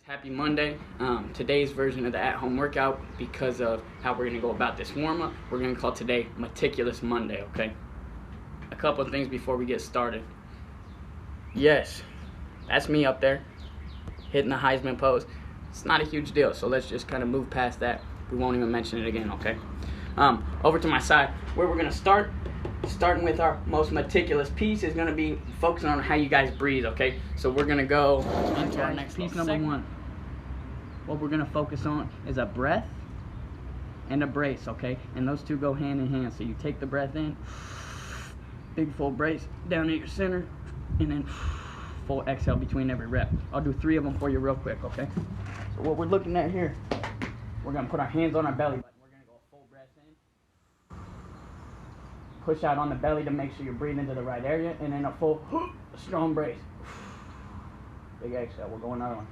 Happy Monday. Today's version of the at-home workout, because of how we're going to go about this warm-up, we're going to call today Meticulous Monday, okay? A couple of things before we get started. Yes, that's me up there, hitting the Heisman pose. It's not a huge deal, so let's just kind of move past that. We won't even mention it again, okay? Over to my side, where we're going to start, starting with our most meticulous piece, is going to be focusing on how you guys breathe, okay? So we're going to go into our next piece number one. What we're going to focus on is a breath and a brace, okay? And those two go hand in hand. So you take the breath in, big full brace down at your center, and then full exhale between every rep. I'll do 3 of them for you real quick, okay? So what we're looking at here, we're going to put our hands on our belly button. We're going to go a full breath in. Push out on the belly to make sure you're breathing into the right area, and then a full strong brace. Big exhale. We're going another one.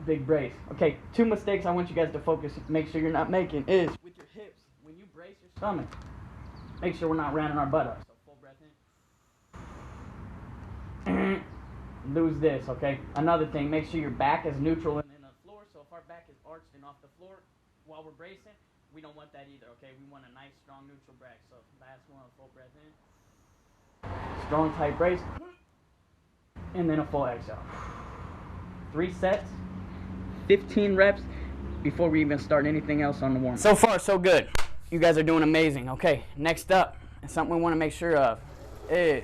Big brace. Okay, 2 mistakes I want you guys to focus, make sure you're not making, is with your hips. When you brace your stomach, make sure we're not rounding our butt up. So full breath in. Lose this, okay? Another thing, make sure your back is neutral and in the floor. So if our back is arched and off the floor while we're bracing, we don't want that either, okay? We want a nice, strong, neutral back. So last one, full breath in. Strong, tight brace. And then a full exhale. 3 sets, 15 reps before we even start anything else on the warm-up. So far, so good. You guys are doing amazing. Okay, next up, and something we want to make sure of is,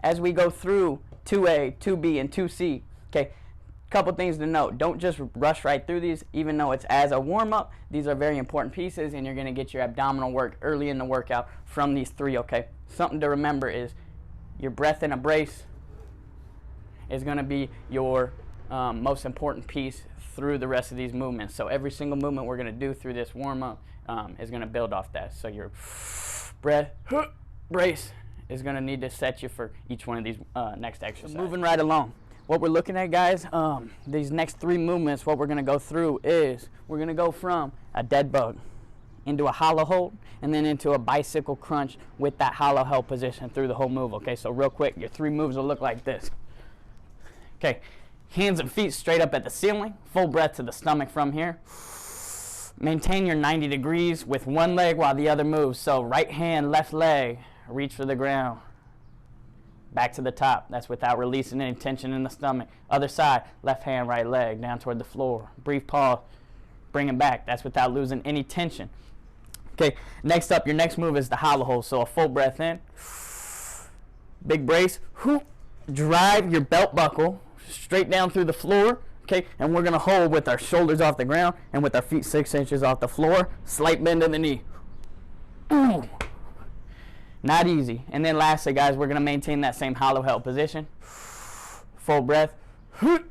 as we go through 2A, 2B, and 2C, okay, couple things to note. Don't just rush right through these, even though it's as a warm-up. These are very important pieces, and you're going to get your abdominal work early in the workout from these 3, okay? Something to remember is your breath in a brace is going to be your most important piece through the rest of these movements. So every single movement we're going to do through this warm-up is going to build off that. So your breath, brace is going to need to set you for each one of these next exercises. So moving right along. What we're looking at, guys, these next 3 movements, what we're going to go through is we're going to go from a dead bug into a hollow hold, and then into a bicycle crunch with that hollow held position through the whole move. Okay, so real quick, your 3 moves will look like this. Okay, hands and feet straight up at the ceiling, full breath to the stomach from here. Maintain your 90 degrees with one leg while the other moves. So right hand, left leg, reach for the ground. Back to the top. That's without releasing any tension in the stomach. Other side, left hand, right leg, down toward the floor. Brief pause, bring it back. That's without losing any tension. Okay, next up, your next move is the hollow hold. So a full breath in. Big brace. Drive your belt buckle straight down through the floor, okay? And we're going to hold with our shoulders off the ground and with our feet 6 inches off the floor. Slight bend in the knee. Ooh. Not easy. And then lastly, guys, we're going to maintain that same hollow held position. Full breath. And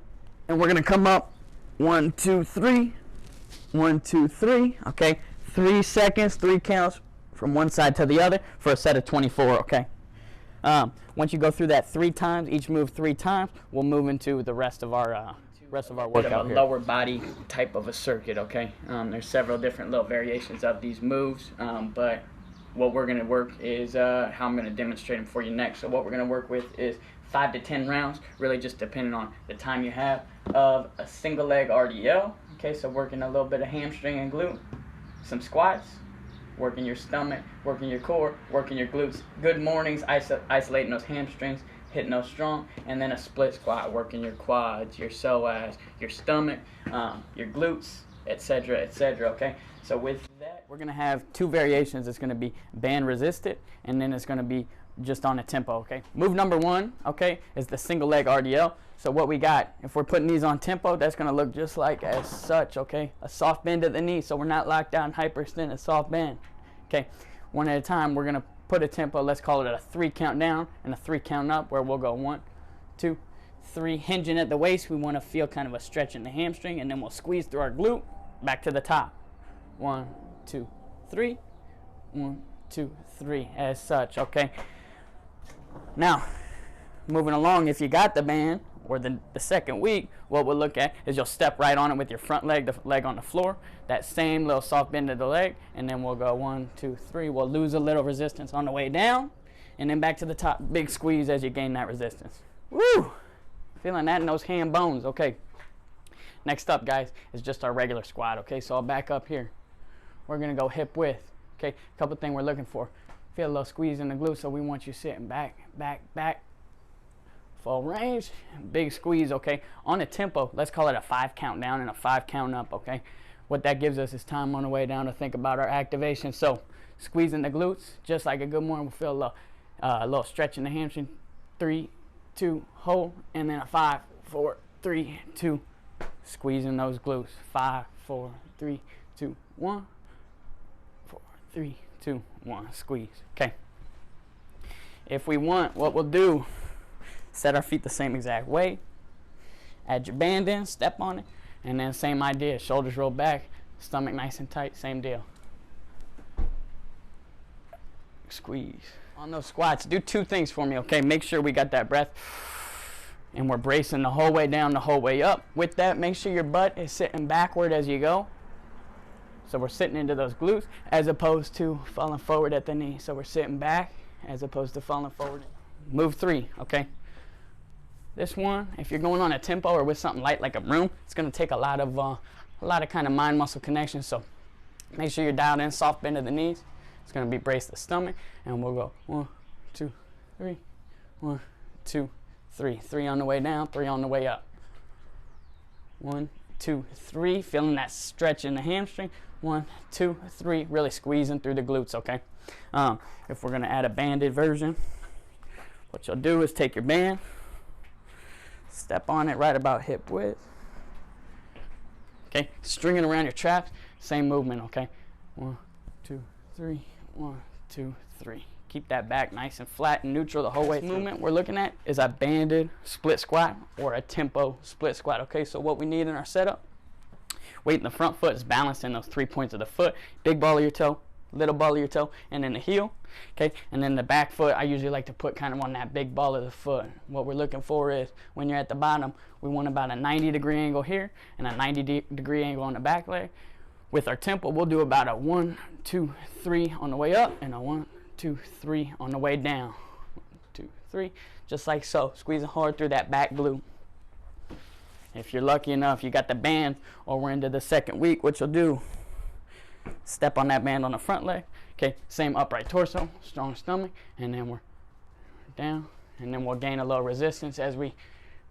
we're going to come up. 1, 2, 3. 1, 2, 3. Okay? 3 seconds, 3 counts from one side to the other for a set of 24, okay? Once you go through that 3 times, each move 3 times, we'll move into the rest of our workout here. Lower body type of a circuit, okay? There's several different little variations of these moves, but what we're going to work is how I'm going to demonstrate them for you next. So what we're going to work with is 5 to 10 rounds, really just depending on the time you have, of a single leg RDL, okay? So working a little bit of hamstring and glute, some squats, working your stomach, working your core, working your glutes. Good mornings, isolating those hamstrings, hitting those strong, and then a split squat, working your quads, your psoas, your stomach, your glutes, etc., okay? So with that, we're going to have 2 variations. It's going to be band resisted, and then it's going to be just on a tempo, okay? Move number 1, okay, is the single leg RDL. So what we got, if we're putting these on tempo, that's going to look just like as such, okay? A soft bend at the knee, so we're not locked down, hyperextended, soft bend. Okay, one at a time, we're going to put a tempo, let's call it a 3 count down and a 3 count up, where we'll go 1, 2, 3, hinging at the waist. We want to feel kind of a stretch in the hamstring, and then we'll squeeze through our glute, back to the top. 1, 2, 3, 1, 2, 3, as such, okay? Now, moving along, if you got the band, or the second week, what we'll look at is you'll step right on it with your front leg, the leg on the floor, that same little soft bend of the leg, and then we'll go 1, 2, 3. We'll lose a little resistance on the way down, and then back to the top. Big squeeze as you gain that resistance. Woo! Feeling that in those hand bones. Okay. Next up, guys, is just our regular squat. Okay, so I'll back up here. We're going to go hip width. Okay, a couple things we're looking for. Feel a little squeeze in the glute, so we want you sitting back, back, back. Full range, big squeeze, okay? On a tempo, let's call it a 5 count down and a 5 count up, okay? What that gives us is time on the way down to think about our activation. So, squeezing the glutes, just like a good morning, we'll feel a little stretch in the hamstring. 3, 2, hold, and then a 5, 4, 3, 2, squeezing those glutes. 5, 4, 3, 2, 1, 4, 3, 2, 1, squeeze, okay? If we want, what we'll do, set our feet the same exact way, add your band in, step on it, and then same idea, shoulders roll back, stomach nice and tight, same deal. Squeeze. On those squats, do 2 things for me, okay? Make sure we got that breath, and we're bracing the whole way down, the whole way up. With that, make sure your butt is sitting backward as you go. So we're sitting into those glutes, as opposed to falling forward at the knee. So we're sitting back, as opposed to falling forward. Move 3, okay? This one, if you're going on a tempo or with something light like a broom, it's going to take a lot of kind of mind muscle connection. So make sure you're dialed in, soft bend of the knees. It's going to be brace the stomach, and we'll go 1, 2, 3, 1, 2, 3. 3 on the way down, 3 on the way up. 1, 2, 3. Feeling that stretch in the hamstring. 1, 2, 3. Really squeezing through the glutes. Okay. If we're going to add a banded version, what you'll do is take your band. Step on it right about hip width. Okay, string it around your traps. Same movement, okay? 1, 2, 3. 1, 2, 3. Keep that back nice and flat and neutral the whole way through. Movement we're looking at is a banded split squat or a tempo split squat. Okay, so what we need in our setup, weight in the front foot is balanced in those 3 points of the foot. Big ball of your toe, little ball of your toe, and then the heel. Okay, and then the back foot, I usually like to put kind of on that big ball of the foot. What we're looking for is when you're at the bottom, we want about a 90-degree angle here and a 90-degree angle on the back leg. With our tempo, we'll do about a 1, 2, 3 on the way up and a 1, 2, 3 on the way down. 1, 2, 3, just like so, squeezing hard through that back glute. If you're lucky enough, you got the band, or we're into the second week, what you'll do, step on that band on the front leg. Okay, same upright torso, strong stomach, and then we're down, and then we'll gain a little resistance as we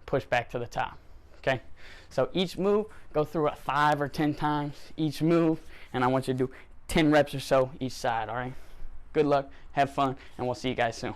push back to the top. Okay, so each move, go through it 5 or 10 times each move, and I want you to do 10 reps or so each side. All right, good luck, have fun, and we'll see you guys soon.